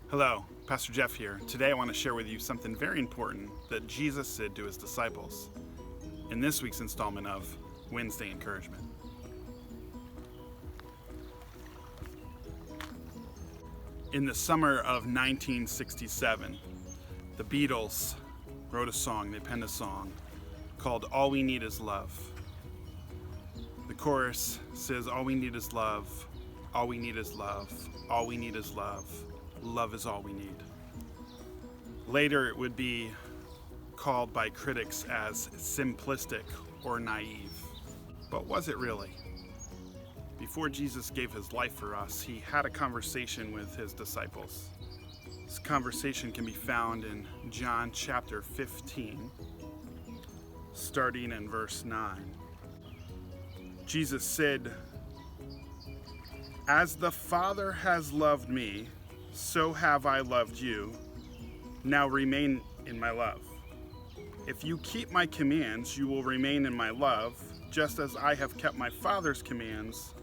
Hello, Pastor Jeff here. Today I want to share with you something very important that Jesus said to his disciples in this week's installment of Wednesday Encouragement. In the summer of 1967, the Beatles wrote a song, they penned a song called All We Need Is Love. The chorus says, all we need is love, all we need is love, all we need is love. Love is all we need. Later, it would be called by critics as simplistic or naive. But was it really? Before Jesus gave his life for us, he had a conversation with his disciples. This conversation can be found in John chapter 15, starting in verse 9. Jesus said, "As the Father has loved me, so have I loved you. Now remain in my love. If you keep my commands, you will remain in my love, just as I have kept my Father's commands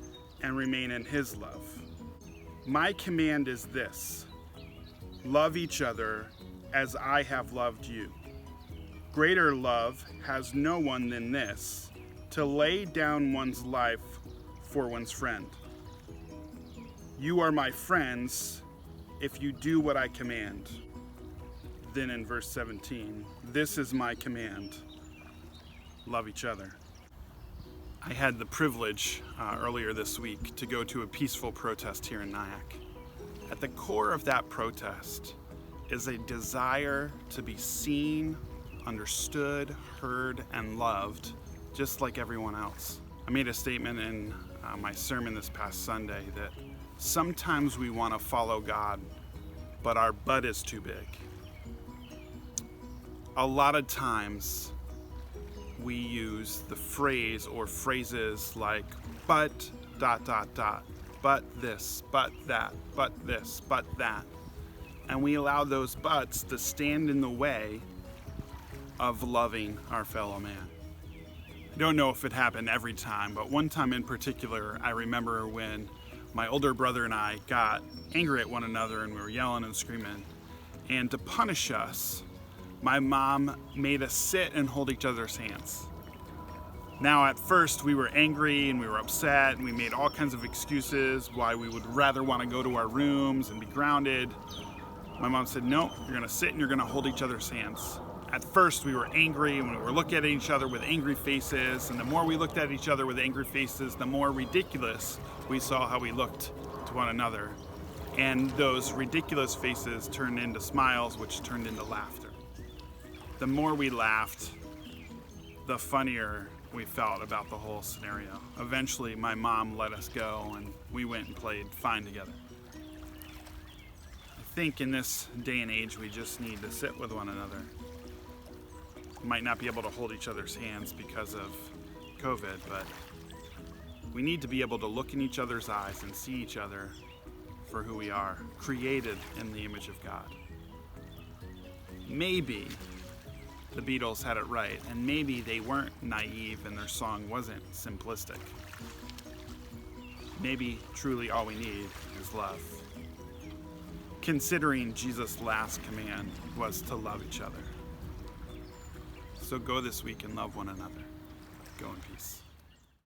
and remain in his love. My command is this: love each other as I have loved you. Greater love has no one than this, to lay down one's life for one's friend. You are my friends if you do what I command." Then in verse 17, this is my command: love each other. I had the privilege earlier this week to go to a peaceful protest here in Nyack. At the core of that protest is a desire to be seen, understood, heard, and loved, just like everyone else. I made a statement in my sermon this past Sunday that sometimes we want to follow God, but our butt is too big. A lot of times we use the phrase or phrases like but ... but this, but that, but this, but that. And we allow those buts to stand in the way of loving our fellow man. I don't know if it happened every time, but one time in particular, I remember when my older brother and I got angry at one another and we were yelling and screaming. And to punish us, my mom made us sit and hold each other's hands. Now, at first, we were angry and we were upset and we made all kinds of excuses why we would rather want to go to our rooms and be grounded. My mom said, "No, you're going to sit and you're going to hold each other's hands." At first, we were angry and we were looking at each other with angry faces. And the more we looked at each other with angry faces, the more ridiculous we saw how we looked to one another. And those ridiculous faces turned into smiles, which turned into laughter. The more we laughed, the funnier we felt about the whole scenario. Eventually, my mom let us go and we went and played fine together. I think in this day and age, we just need to sit with one another. We might not be able to hold each other's hands because of COVID, but we need to be able to look in each other's eyes and see each other for who we are, created in the image of God. Maybe the Beatles had it right, and maybe they weren't naive and their song wasn't simplistic. Maybe truly all we need is love. Considering Jesus' last command was to love each other. So go this week and love one another. Go in peace.